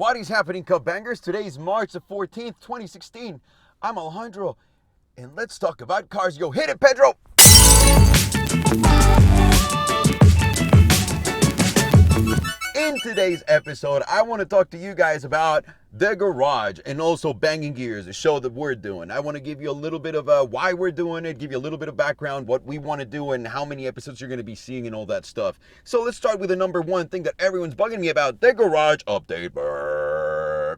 What is happening, Cupbangers? Today is March the 14th, 2016. I'm Alejandro, and let's talk about cars. Yo, hit it, Pedro! In today's episode, I want to talk to you guys about the garage and also Banging Gears, the show that we're doing. I want to give you a little bit of why we're doing it, give you a little bit of background, what we want to do, and how many episodes you're going to be seeing and all that stuff. So let's start with the number one thing that everyone's bugging me about, the garage update.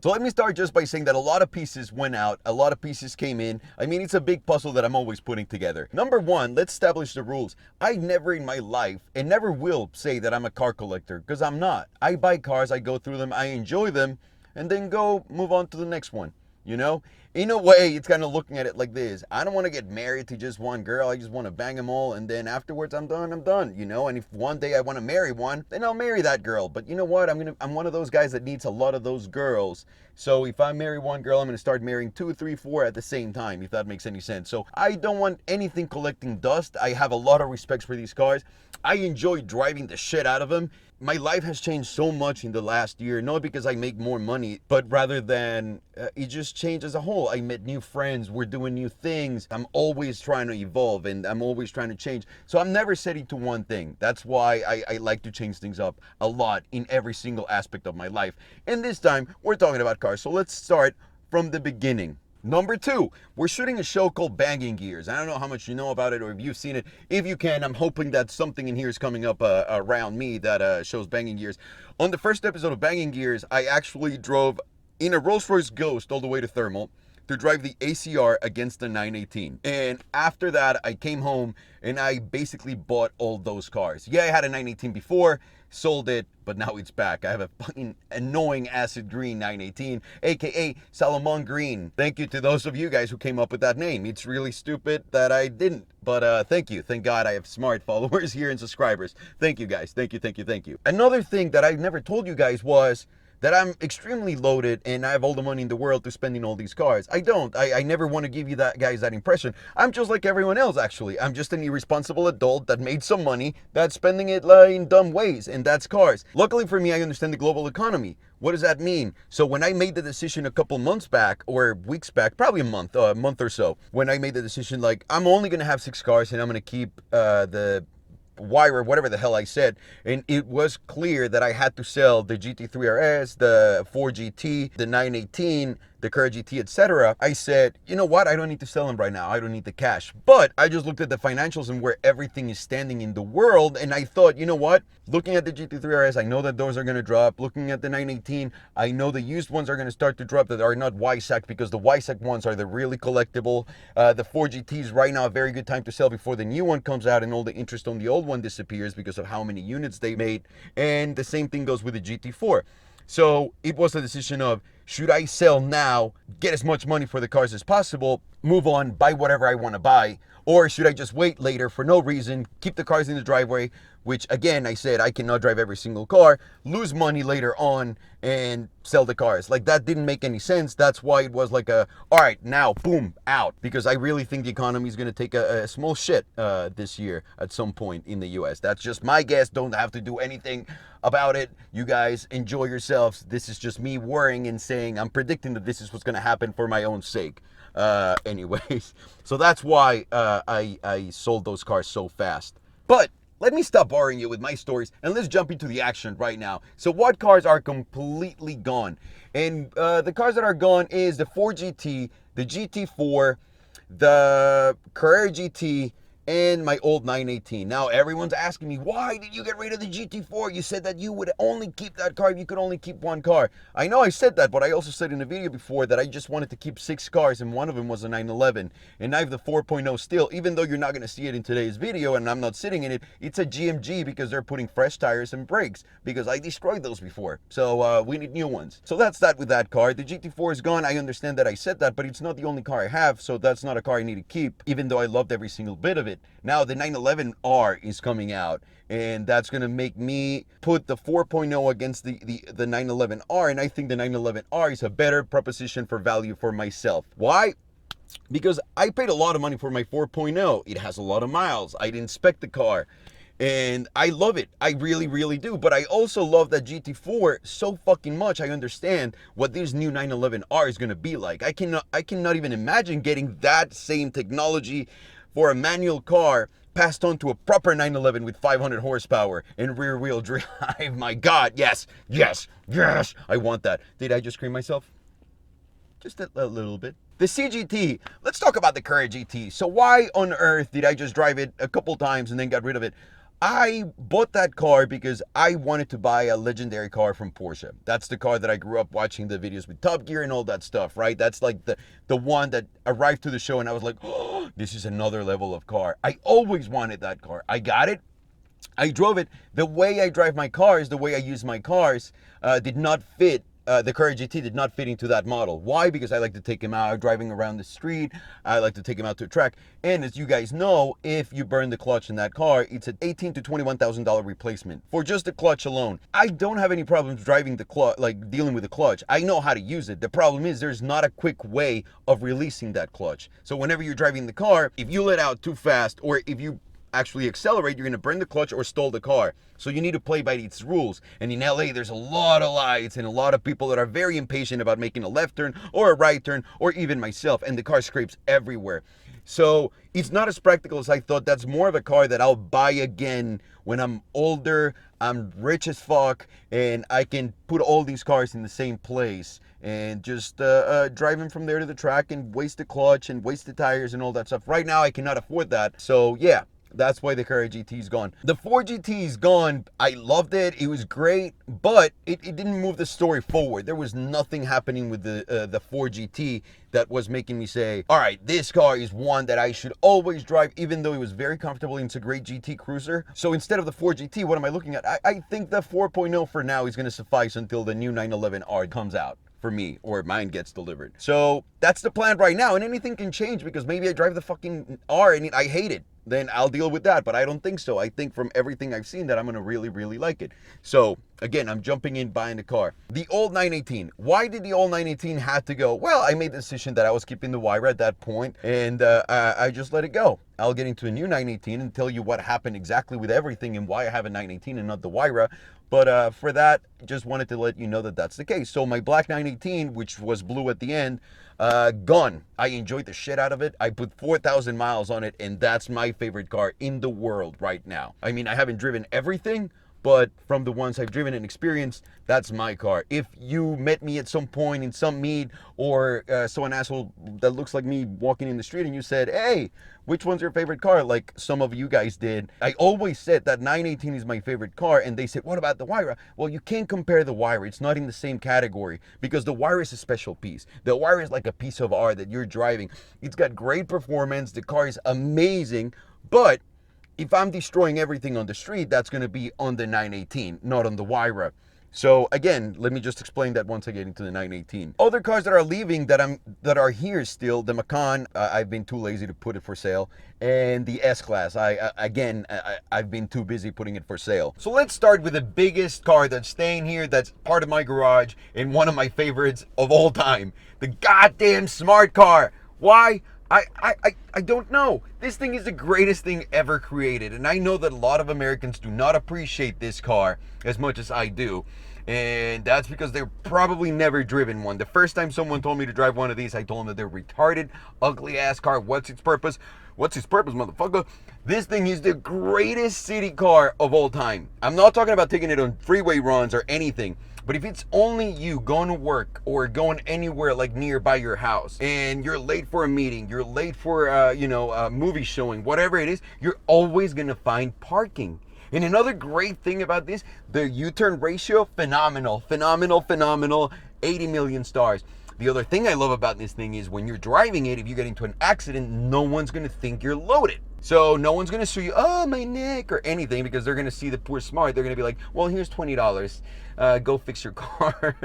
So let me start just by saying that a lot of pieces went out, a lot of pieces came in. I mean, it's a big puzzle that I'm always putting together. Number one, let's establish the rules. I never in my life, and never will, say that I'm a car collector, because I'm not. I buy cars, I go through them, I enjoy them, and then move on to the next one, you know? In a way, it's kind of looking at it like this. I don't want to get married to just one girl. I just want to bang them all, and then afterwards I'm done, you know? And if one day I want to marry one, then I'll marry that girl. But you know what? I'm one of those guys that needs a lot of those girls. So if I marry one girl, I'm going to start marrying 2, 3, 4 at the same time, if that makes any sense. So I don't want anything collecting dust. I have a lot of respect for these cars. I enjoy driving the shit out of them. My life has changed so much in the last year, not because I make more money, but rather than it just changed as a whole. I met new friends, we're doing new things. I'm always trying to evolve and I'm always trying to change. So I'm never setting to one thing. That's why I like to change things up a lot in every single aspect of my life. And this time, we're talking about cars. So let's start from the beginning. Number two, we're shooting a show called Banging Gears. I don't know how much you know about it or if you've seen it. If you can, I'm hoping that something in here is coming up around me that shows Banging Gears. On the first episode of Banging Gears, I actually drove in a Rolls-Royce Ghost all the way to Thermal to drive the ACR against the 918. And after that, I came home and I basically bought all those cars. Yeah, I had a 918 before, sold it, but now it's back. I have a fucking annoying acid green 918, aka Salomondrin. Thank you to those of you guys who came up with that name. It's really stupid that I didn't, but thank you. Thank God I have smart followers here and subscribers. Thank you guys. Thank you. Another thing that I never told you guys was that I'm extremely loaded and I have all the money in the world to spend in all these cars. I don't. I never want to give you that impression. I'm just like everyone else, actually. I'm just an irresponsible adult that made some money that's spending it in dumb ways, and that's cars. Luckily for me, I understand the global economy. What does that mean? So when I made the decision a couple months back, or weeks back, probably a month or so, when I made the decision, like, I'm only going to have 6 cars and I'm going to keep the Y or whatever the hell I said, and it was clear that I had to sell the GT3 RS, the 4GT, the 918, the Current GT, etc. I said, you know what, I don't need to sell them right now. I don't need the cash. But I just looked at the financials and where everything is standing in the world, and I thought, you know what, looking at the GT3 RS, I know that those are going to drop. Looking at the 918, I know the used ones are going to start to drop that are not YSAC, because the YSAC ones are the really collectible. The 4GTs right now, a very good time to sell before the new one comes out and all the interest on the old one disappears because of how many units they made. And the same thing goes with the GT4. So it was a decision of, should I sell now, get as much money for the cars as possible, move on, buy whatever I want to buy, or should I just wait later for no reason, keep the cars in the driveway, which again, I said I cannot drive every single car, lose money later on, and sell the cars. Like, that didn't make any sense. That's why it was like all right, now, boom, out. Because I really think the economy is going to take a small shit this year at some point in the US. That's just my guess. Don't have to do anything about it. You guys enjoy yourselves. This is just me worrying and saying I'm predicting that this is what's going to happen for my own sake. Anyways, so that's why I sold those cars so fast. But let me stop boring you with my stories and let's jump into the action right now. So what cars are completely gone? And the cars that are gone is the 4GT, the GT4, the Carrera GT, and my old 918. Now everyone's asking me, why did you get rid of the GT4? You said that you would only keep that car if you could only keep one car. I know I said that, but I also said in a video before that I just wanted to keep 6 cars, and one of them was a 911. And I have the 4.0 still, even though you're not going to see it in today's video and I'm not sitting in it. It's a GMG because they're putting fresh tires and brakes, because I destroyed those before. So we need new ones. So that's that with that car. The GT4 is gone. I understand that I said that, but it's not the only car I have, so that's not a car I need to keep, even though I loved every single bit of it. Now the 911R is coming out, and that's going to make me put the 4.0 against the 911R, and I think the 911R is a better proposition for value for myself. Why? Because I paid a lot of money for my 4.0. It has a lot of miles. I'd inspect the car. And I love it. I really, really do. But I also love that GT4 so fucking much. I understand what this new 911R is going to be like. I cannot even imagine getting that same technology for a manual car passed on to a proper 911 with 500 horsepower and rear wheel drive. My God, yes, yes, yes. I want that. Did I just scream myself? Just a little bit. The CGT, let's talk about the current GT. So why on earth did I just drive it a couple times and then got rid of it? I bought that car because I wanted to buy a legendary car from Porsche. That's the car that I grew up watching the videos with Top Gear and all that stuff, right? That's like the one that arrived to the show and I was like, oh, this is another level of car. I always wanted that car. I got it. I drove it. The way I drive my cars, the way I use my cars, did not fit. The Courage GT did not fit into that model. Why? Because I like to take him out driving around the street. I like to take him out to a track. And as you guys know, if you burn the clutch in that car, it's an $18,000 to $21,000 replacement for just the clutch alone. I don't have any problems driving the clutch, like dealing with the clutch. I know how to use it. The problem is there's not a quick way of releasing that clutch. So whenever you're driving the car, if you let out too fast or if you actually accelerate, you're going to burn the clutch or stall the car. So you need to play by its rules. And in LA, there's a lot of lights and a lot of people that are very impatient about making a left turn or a right turn, or even myself, and the car scrapes everywhere. So it's not as practical as I thought. That's more of a car that I'll buy again when I'm older, I'm rich as fuck, and I can put all these cars in the same place and just drive them from there to the track and waste the clutch and waste the tires and all that stuff. Right now, I cannot afford that. So yeah. That's why the Courage GT is gone. The 4GT is gone. I loved it. It was great, but it didn't move the story forward. There was nothing happening with the 4GT that was making me say, all right, this car is one that I should always drive, even though it was very comfortable. It's a great GT cruiser. So instead of the 4GT, what am I looking at? I think the 4.0 for now is going to suffice until the new 911R comes out. For me, or mine gets delivered. So that's the plan right now, and anything can change because maybe I drive the fucking R and I hate it. Then I'll deal with that, but I don't think so. I think from everything I've seen that I'm gonna really, really like it. So again, I'm jumping in, buying the car. The old 918. Why did the old 918 have to go? Well, I made the decision that I was keeping the Wyra at that point, and I just let it go. I'll get into a new 918 and tell you what happened exactly with everything and why I have a 918 and not the Wyra. But for that, just wanted to let you know that that's the case. So my black 918, which was blue at the end, gone. I enjoyed the shit out of it. I put 4,000 miles on it, and that's my favorite car in the world right now. I mean, I haven't driven everything, but from the ones I've driven and experienced, that's my car. If you met me at some point in some meet or saw an asshole that looks like me walking in the street and you said, hey, which one's your favorite car? Like some of you guys did. I always said that 918 is my favorite car, and they said, what about the Wyra? Well, you can't compare the Wyra. It's not in the same category because the Wyra is a special piece. The Wyra is like a piece of art that you're driving. It's got great performance. The car is amazing, but if I'm destroying everything on the street, that's going to be on the 918, not on the Wyra. So again, let me just explain that once I get into the 918. Other cars that are leaving that are here still, the Macan, I've been too lazy to put it for sale, and the S-Class. I've been too busy putting it for sale. So let's start with the biggest car that's staying here, that's part of my garage, and one of my favorites of all time, the goddamn smart car. Why? I don't know. This thing is the greatest thing ever created, and I know that a lot of Americans do not appreciate this car as much as I do, and that's because they've probably never driven one. The first time someone told me to drive one of these, I told them that they're retarded, ugly ass car. What's its purpose? What's its purpose, motherfucker? This thing is the greatest city car of all time. I'm not talking about taking it on freeway runs or anything. But if it's only you going to work or going anywhere like nearby your house and you're late for a meeting, you're late for a movie showing, whatever it is, you're always going to find parking. And another great thing about this, the U-turn ratio, phenomenal, 80 million stars. The other thing I love about this thing is when you're driving it, if you get into an accident, no one's going to think you're loaded. So no one's going to sue you, oh, my neck, or anything, because they're going to see the poor smart. They're going to be like, well, here's $20. Go fix your car.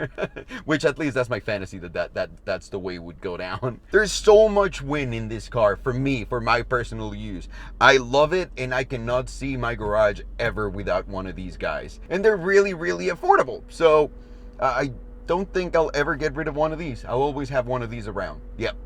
Which at least that's my fantasy, that's the way it would go down. There's so much win in this car for me, for my personal use. I love it, and I cannot see my garage ever without one of these guys. And they're really, really affordable. So I don't think I'll ever get rid of one of these. I'll always have one of these around. Yep.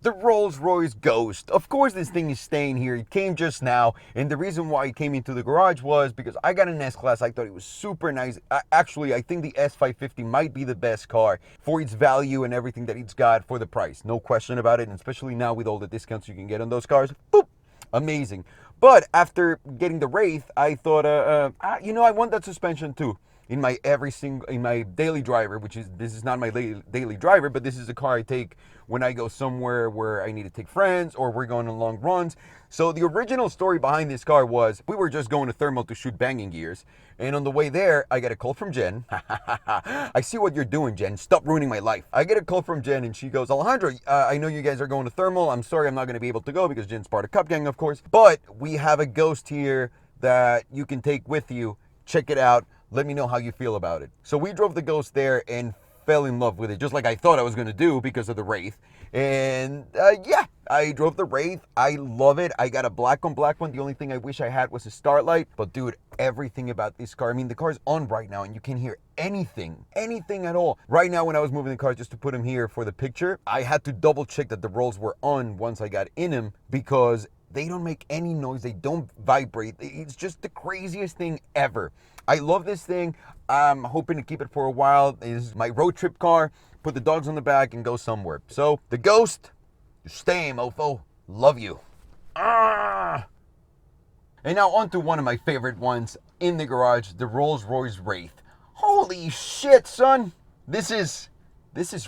The Rolls-Royce Ghost. Of course this thing is staying here. It came just now, and the reason why it came into the garage was because I got an S-Class. I thought it was super nice. Actually, I think the S550 might be the best car for its value and everything that it's got for the price. No question about it, and especially now with all the discounts you can get on those cars. Boop! Amazing. But after getting the Wraith, I thought, I want that suspension too. In my daily driver, this is not my daily driver, but this is a car I take when I go somewhere where I need to take friends or we're going on long runs. So the original story behind this car was we were just going to thermal to shoot banging gears, and on the way there I get a call from Jen. I see what you're doing, Jen. Stop ruining my life. I get a call from Jen and she goes, Alejandro, I know you guys are going to thermal. I'm sorry I'm not going to be able to go because Jen's part of Cup Gang, of course, but we have a Ghost here that you can take with you. Check it out. Let me know how you feel about it. So we drove the Ghost there and fell in love with it, just like I thought I was going to do because of the Wraith. And yeah, I drove the Wraith. I love it. I got a black on black one. The only thing I wish I had was a starlight. But dude, everything about this car, I mean, the car's on right now and you can hear anything at all. Right now when I was moving the car just to put him here for the picture, I had to double check that the rolls were on once I got in him because they don't make any noise. They don't vibrate. It's just the craziest thing ever. I love this thing. I'm hoping to keep it for a while. This is my road trip car. Put the dogs on the back and go somewhere. So the Ghost, you're staying, mofo. Love you. Ah! And now on to one of my favorite ones in the garage, the Rolls-Royce Wraith. Holy shit, son. This is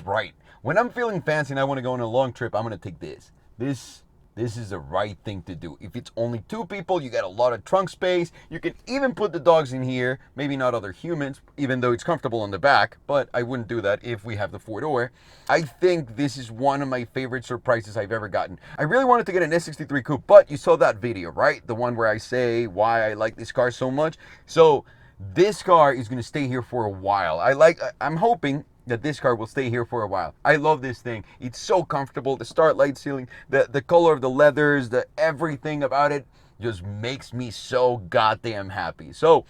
right. When I'm feeling fancy and I want to go on a long trip, I'm going to take this. This is the right thing to do. If it's only two people, you got a lot of trunk space. You can even put the dogs in here. Maybe not other humans, even though it's comfortable on the back, but I wouldn't do that if we have the four-door. I think this is one of my favorite surprises I've ever gotten. I really wanted to get an S63 Coupe, but you saw that video, right? The one where I say why I like this car so much. So this car is going to stay here for a while. I'm hoping that this car will stay here for a while. I love this thing. It's so comfortable. The starlight ceiling, the color of the leathers, everything about it just makes me so goddamn happy. So,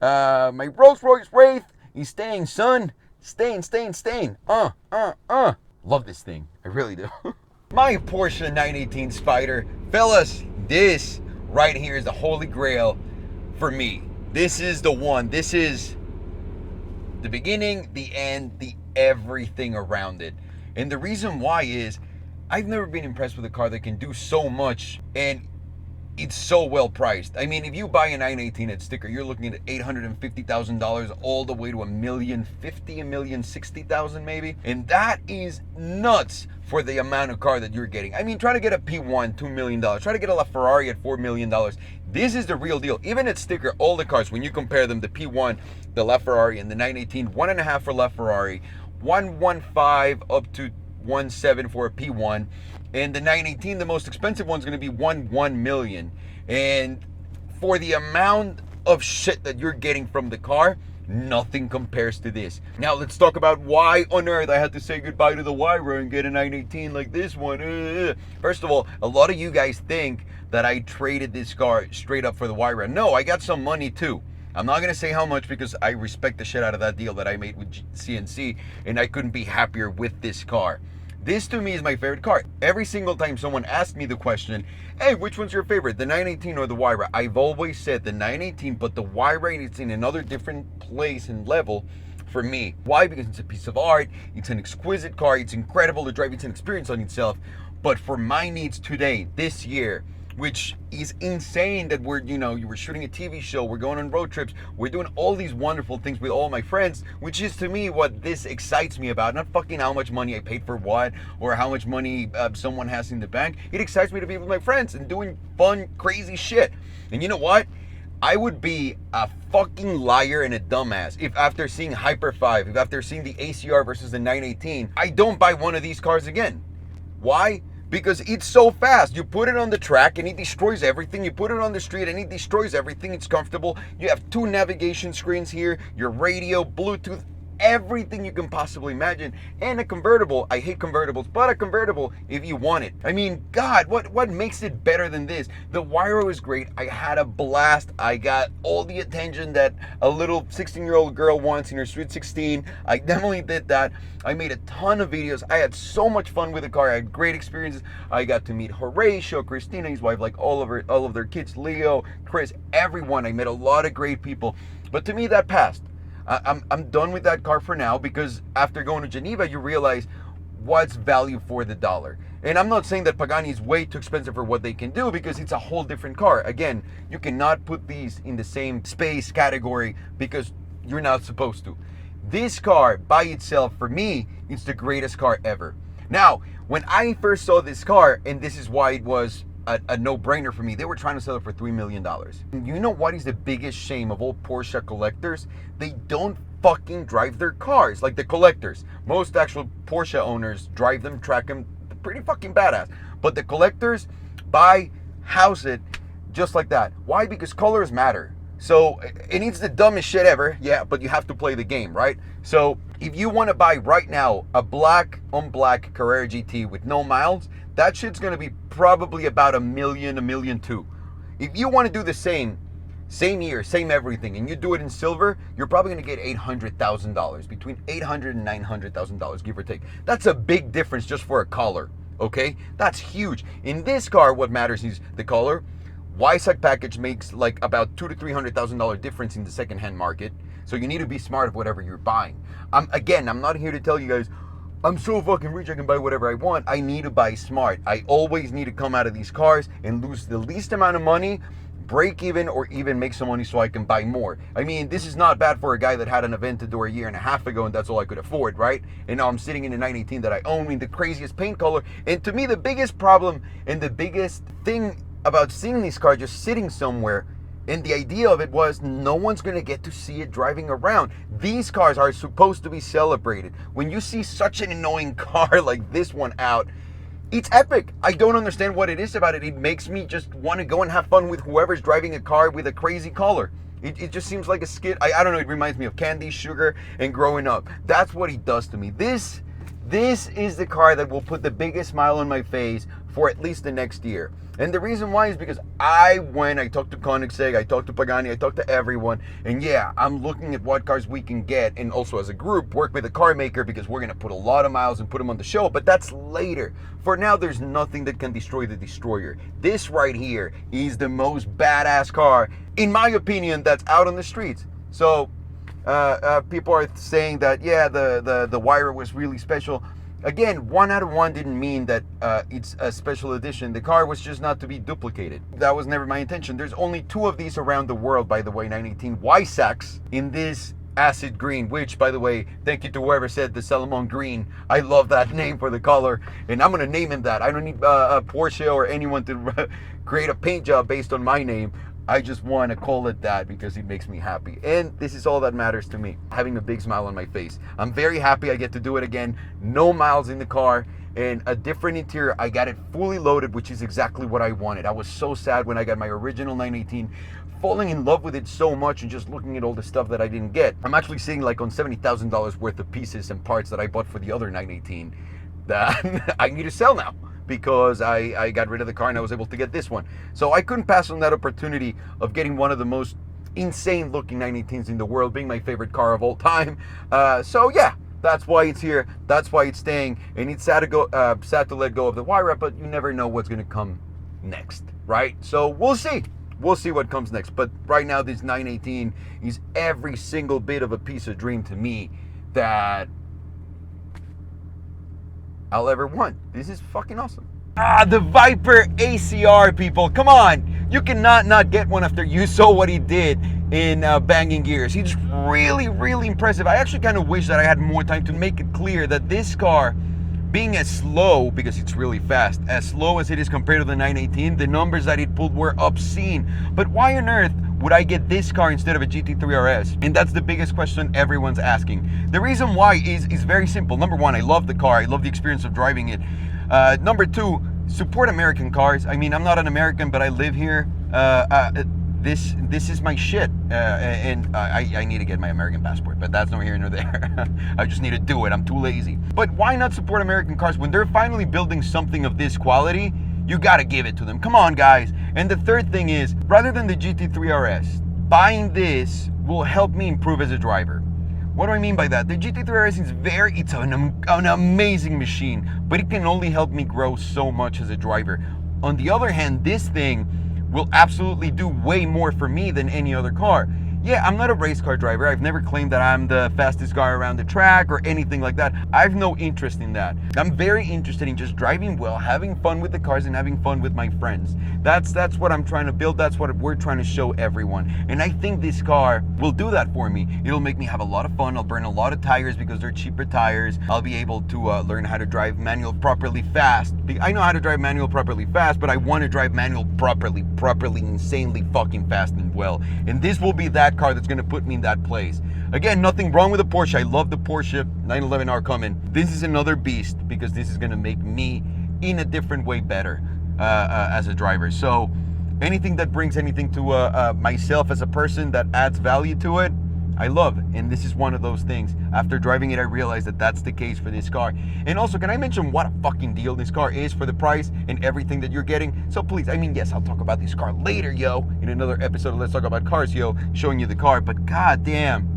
my Rolls-Royce Wraith is staying, son. Staying. Love this thing. I really do. My Porsche 918 Spider. Fellas, this right here is the holy grail for me. This is the one. This is the beginning, the end, the everything around it. And the reason why is I've never been impressed with a car that can do so much and it's so well priced. I mean, if you buy a 918 at sticker, you're looking at $850,000 all the way to $1,050,000, $1,060,000 maybe. And that is nuts for the amount of car that you're getting. I mean, try to get a P1, $2 million. Try to get a LaFerrari at $4 million. This is the real deal. Even at sticker, all the cars, when you compare them, the P1, the LaFerrari, and the 918, 1.5 for LaFerrari, 1.15 up to 1.7 for a P1. And the 918, the most expensive one's going to be 1 million. And for the amount of shit that you're getting from the car, nothing compares to this. Now let's talk about why on earth I had to say goodbye to the Wyra and get a 918 like this one. First of all, a lot of you guys think that I traded this car straight up for the Wyra. No, I got some money too. I'm not going to say how much because I respect the shit out of that deal that I made with CNC, and I couldn't be happier with this car. This to me is my favorite car. Every single time someone asks me the question, hey, which one's your favorite, the 918 or the Wyra? I've always said the 918, but the Wyra is in another different place and level for me. Why? Because it's a piece of art. It's an exquisite car. It's incredible to drive. It's an experience on itself. But for my needs today, this year, which is insane that you were shooting a TV show, we're going on road trips, we're doing all these wonderful things with all my friends, which is to me what this excites me about. Not fucking how much money I paid for what, or how much money someone has in the bank. It excites me to be with my friends and doing fun, crazy shit. And you know what? I would be a fucking liar and a dumbass if after seeing Hyper 5, if after seeing the ACR versus the 918, I don't buy one of these cars again. Why? Because it's so fast. You put it on the track and it destroys everything. You put it on the street and it destroys everything. It's comfortable. You have 2 navigation screens here, your radio, Bluetooth, everything you can possibly imagine. And a convertible, I hate convertibles, but a convertible if you want it. I mean, God, what makes it better than this? The wire was great. I had a blast. I got all the attention that a little 16-year-old girl wants in her sweet 16. I definitely did that. I made a ton of videos. I had so much fun with the car. I had great experiences. I got to meet Horatio, Christina, his wife, like all of their kids, Leo, Chris, everyone. I met a lot of great people. But to me, that passed. I'm done with that car for now, because after going to Geneva, you realize what's value for the dollar. And I'm not saying that Pagani is way too expensive for what they can do, because it's a whole different car. Again, you cannot put these in the same space category because you're not supposed to. This car by itself, for me, it's the greatest car ever. Now, when I first saw this car, and this is why it was a no-brainer for me, they were trying to sell it for $3 million. And you know what is the biggest shame of all Porsche collectors? They don't fucking drive their cars like the collectors. Most actual Porsche owners drive them, track them, pretty fucking badass. But the collectors buy, house it, just like that. Why? Because colors matter. So, and it's the dumbest shit ever, yeah, but you have to play the game, right? So, if you want to buy right now a black on black Carrera GT with no miles, that shit's going to be probably about $1 million, $1.2 million. If you want to do the same year, same everything, and you do it in silver, you're probably going to get $800,000, between $800,000 and $900,000, give or take. That's a big difference just for a color, okay? That's huge. In this car, what matters is the color. YSAC package makes like about $200,000 to $300,000 difference in the secondhand market. So you need to be smart of whatever you're buying. Again, I'm not here to tell you guys, I'm so fucking rich I can buy whatever I want. I need to buy smart. I always need to come out of these cars and lose the least amount of money, break even, or even make some money so I can buy more. I mean, this is not bad for a guy that had an Aventador a year and a half ago and that's all I could afford, right? And now I'm sitting in a 918 that I own in the craziest paint color. And to me, the biggest problem and the biggest thing about seeing these cars just sitting somewhere, and the idea of it was no one's going to get to see it driving around. These cars are supposed to be celebrated. When you see such an annoying car like this one out, it's epic. I don't understand what it is about it. It makes me just want to go and have fun with whoever's driving a car with a crazy color. It just seems like a skit. I don't know, it reminds me of candy, sugar, and growing up. That's what he does to me. This is the car that will put the biggest smile on my face for at least the next year. And the reason why is because I talked to Koenigsegg, I talked to Pagani, I talked to everyone, and yeah, I'm looking at what cars we can get, and also as a group, work with a car maker, because we're going to put a lot of miles and put them on the show, but that's later. For now, there's nothing that can destroy the destroyer. This right here is the most badass car, in my opinion, that's out on the streets. So, people are saying that, yeah, the wire was really special. Again, 1 out of 1 didn't mean that it's a special edition. The car was just not to be duplicated. That was never my intention. There's only 2 of these around the world, by the way, 918 YSACs in this acid green, which, by the way, thank you to whoever said the Salomondrin. I love that name for the color, and I'm going to name him that. I don't need a Porsche or anyone to create a paint job based on my name. I just want to call it that because it makes me happy. And this is all that matters to me, having a big smile on my face. I'm very happy I get to do it again. No miles in the car and a different interior. I got it fully loaded, which is exactly what I wanted. I was so sad when I got my original 918, falling in love with it so much and just looking at all the stuff that I didn't get. I'm actually sitting like on $70,000 worth of pieces and parts that I bought for the other 918 that I need to sell now, because I got rid of the car and I was able to get this one. So I couldn't pass on that opportunity of getting one of the most insane looking 918s in the world, being my favorite car of all time. So yeah, that's why it's here. That's why it's staying. And it's sad to let go of the wire wrap, but you never know what's going to come next, right? So we'll see. We'll see what comes next. But right now, this 918 is every single bit of a piece of dream to me that I'll ever want. This is fucking awesome. The Viper ACR, people. Come on. You cannot not get one after you saw what he did in Banging Gears. He's really, really impressive. I actually kind of wish that I had more time to make it clear that this car, being as slow, because it's really fast, as slow as it is compared to the 918, the numbers that it pulled were obscene. But why on earth would I get this car instead of a GT3 RS? And that's the biggest question everyone's asking. The reason why is very simple. Number one, I love the car. I love the experience of driving it. Number two, support American cars. I mean, I'm not an American, but I live here. this is my shit, and I need to get my American passport, but that's nor here nor there. I just need to do it. I'm too lazy. But why not support American cars when they're finally building something of this quality? You gotta give it to them. Come on, guys. And the third thing is, rather than the GT3 RS, buying this will help me improve as a driver. What do I mean by that? The GT3 RS is it's an amazing machine, but it can only help me grow so much as a driver. On the other hand, this thing will absolutely do way more for me than any other car. Yeah, I'm not a race car driver. I've never claimed that I'm the fastest guy around the track or anything like that. I have no interest in that. I'm very interested in just driving well, having fun with the cars, and having fun with my friends. That's what I'm trying to build. That's what we're trying to show everyone. And I think this car will do that for me. It'll make me have a lot of fun. I'll burn a lot of tires because they're cheaper tires. I'll be able to learn how to drive manual properly fast. I know how to drive manual properly fast, but I want to drive manual properly, insanely fucking fast and well. And this will be that car that's going to put me in that place. Again, nothing wrong with the Porsche. I love the Porsche 911R coming. This is another beast because this is going to make me in a different way better as a driver. So anything that brings anything to myself as a person that adds value to it, I love. And this is one of those things. After driving it, I realized that that's the case for this car. And also, can I mention what a fucking deal this car is for the price and everything that you're getting? So please, I mean, yes, I'll talk about this car later, yo, in another episode of Let's Talk About Cars, yo, showing you the car. But goddamn,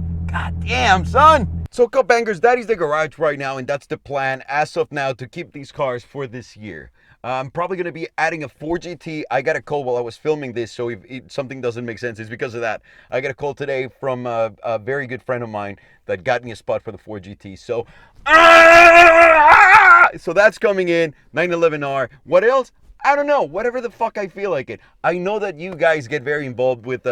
son. So Cupbangers, that is the garage right now, and that's the plan as of now to keep these cars for this year. I'm probably going to be adding a 4GT. I got a call while I was filming this, so if something doesn't make sense, it's because of that. I got a call today from a very good friend of mine that got me a spot for the 4GT. So, so that's coming in, 911R. What else? I don't know, whatever the fuck I feel like it. I know that you guys get very involved with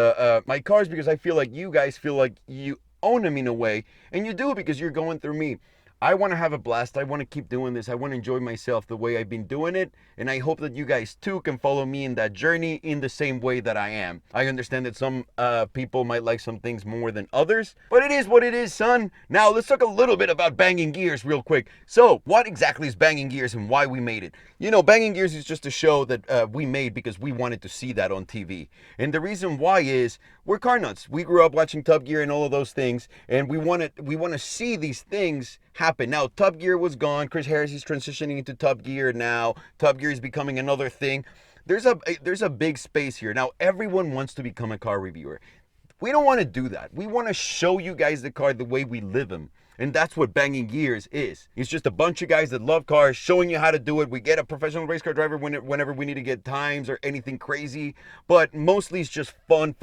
my cars because I feel like you guys feel like you own them in a way, and you do because you're going through me. I want to have a blast. I want to keep doing this. I want to enjoy myself the way I've been doing it. And I hope that you guys too can follow me in that journey in the same way that I am. I understand that some people might like some things more than others, but it is what it is, son. Now let's talk a little bit about Banging Gears real quick. So what exactly is Banging Gears and why we made it? You know, Banging Gears is just a show that we made because we wanted to see that on TV. And the reason why is we're car nuts. We grew up watching Top Gear and all of those things, and we want to see these things happen. Now, Top Gear was gone. Chris Harris is transitioning into Top Gear now. Top Gear is becoming another thing. There's a big space here. Now, everyone wants to become a car reviewer. We don't want to do that. We want to show you guys the car the way we live them. And that's what Banging Gears is. It's just a bunch of guys that love cars showing you how to do it. We get a professional race car driver whenever we need to get times or anything crazy. But mostly it's just fun.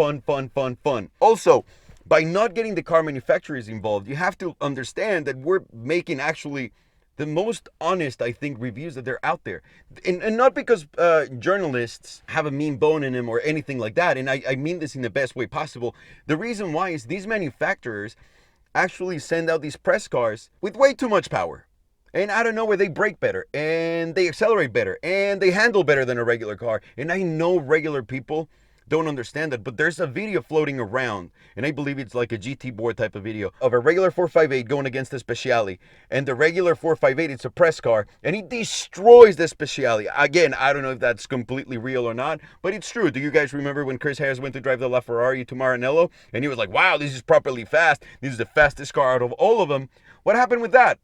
Also, by not getting the car manufacturers involved, you have to understand that we're making actually the most honest, I think, reviews that they're out there. And not because journalists have a mean bone in them or anything like that. And I mean this in the best way possible. The reason why is these manufacturers actually send out these press cars with way too much power. And out of nowhere, they brake better, and they accelerate better, and they handle better than a regular car. And I know regular people don't understand that, but there's a video floating around, and I believe it's like a GT board type of video, of a regular 458 going against the Speciale. And the regular 458, it's a press car, and he destroys the Speciale. Again, I don't know if that's completely real or not, but it's true. Do you guys remember when Chris Harris went to drive the LaFerrari to Maranello, and he was like, wow, this is properly fast. This is the fastest car out of all of them. What happened with that?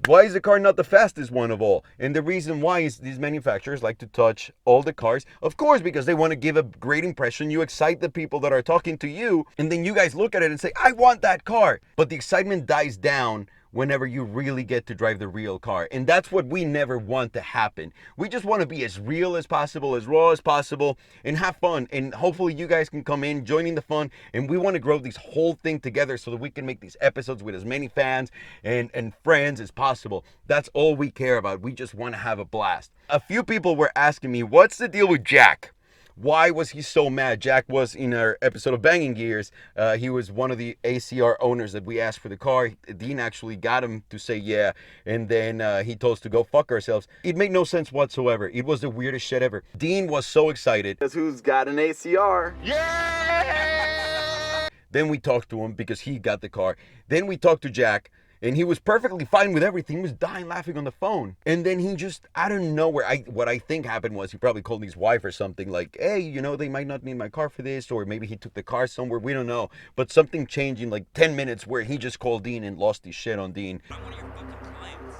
Why is the car not the fastest one of all? And the reason why is these manufacturers like to touch all the cars, of course, because they want to give a great impression. You excite the people that are talking to you, and then you guys look at it and say, I want that car. But the excitement dies down whenever you really get to drive the real car. And that's what we never want to happen. We just want to be as real as possible, as raw as possible, and have fun. And hopefully you guys can come in, joining the fun. And we want to grow this whole thing together so that we can make these episodes with as many fans and friends as possible. That's all we care about. We just want to have a blast. A few people were asking me, what's the deal with Jack? Why was he so mad? Jack was in our episode of Banging Gears. He was one of the ACR owners that we asked for the car. Dean actually got him to say yeah, and then he told us to go fuck ourselves. It made no sense whatsoever. It was the weirdest shit ever. Dean was so excited. Guess who's got an ACR? Yeah! Then we talked to him because he got the car. Then we talked to Jack, And he was perfectly fine with everything. He was dying laughing on the phone. And then he just, out of nowhere, what I think happened was he probably called his wife or something like, hey, you know, they might not need my car for this, or maybe he took the car somewhere. We don't know. But something changed in like 10 minutes where he just called Dean and lost his shit on Dean.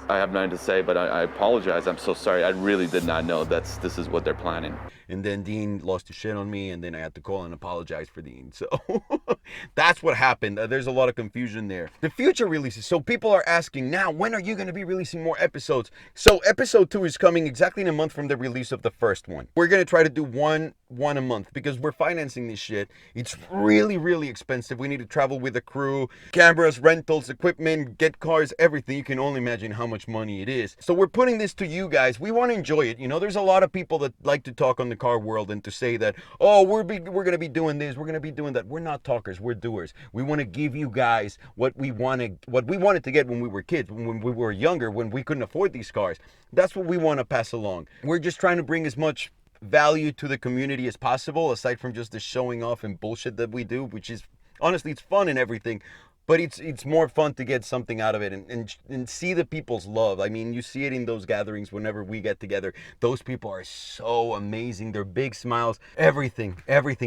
I have nothing to say, but I apologize. I'm so sorry. I really did not know this is what they're planning. And then Dean lost his shit on me, and then I had to call and apologize for Dean. So that's what happened. There's a lot of confusion there. The future releases. So people are asking now, when are you going to be releasing more episodes? So episode 2 is coming exactly in a month from the release of the first one. We're going to try to do one a month because we're financing this shit. It's really, really expensive. We need to travel with a crew, cameras, rentals, equipment, get cars, everything. You can only imagine how much money it is. So we're putting this to you guys. We want to enjoy it. You know, there's a lot of people that like to talk on the car world and to say that, oh, we're going to be doing this, we're going to be doing that. We're not talkers, we're doers. We want to give you guys what we wanted to get when we were kids, when we were younger, when we couldn't afford these cars. That's what we want to pass along. We're just trying to bring as much value to the community as possible, aside from just the showing off and bullshit that we do, which is, honestly, it's fun and everything. But it's more fun to get something out of it and see the people's love. I mean, you see it in those gatherings whenever we get together. Those people are so amazing. Their big smiles, everything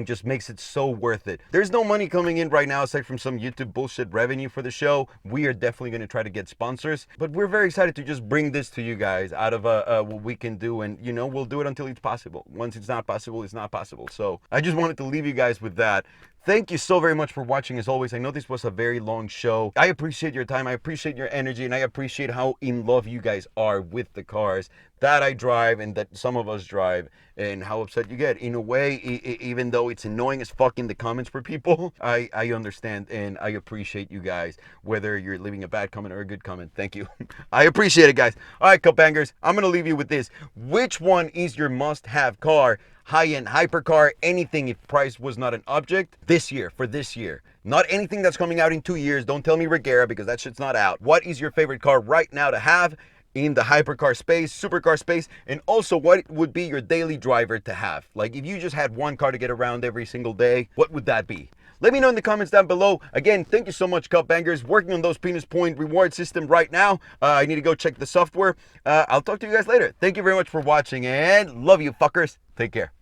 just makes it so worth it. There's no money coming in right now aside from some YouTube bullshit revenue for the show. We are definitely going to try to get sponsors. But we're very excited to just bring this to you guys out of what we can do. And, you know, we'll do it until it's possible. Once it's not possible, it's not possible. So I just wanted to leave you guys with that. Thank you so very much for watching as always. I know this was a very long show. I appreciate your time. I appreciate your energy. And I appreciate how in love you guys are with the cars that I drive and that some of us drive, and how upset you get. In a way, even though it's annoying as fuck in the comments for people, I understand and I appreciate you guys, whether you're leaving a bad comment or a good comment. Thank you. I appreciate it, guys. All right, Cupbangers, I'm going to leave you with this. Which one is your must-have car? High-end hypercar, anything if price was not an object for this year. Not anything that's coming out in 2 years. Don't tell me Regera because that shit's not out. What is your favorite car right now to have in the hypercar space, supercar space, and also what would be your daily driver to have? Like if you just had one car to get around every single day, what would that be? Let me know in the comments down below. Again, thank you so much, Cupbangers. Working on those penis point reward system right now. I need to go check the software. I'll talk to you guys later. Thank you very much for watching and love you fuckers. Take care.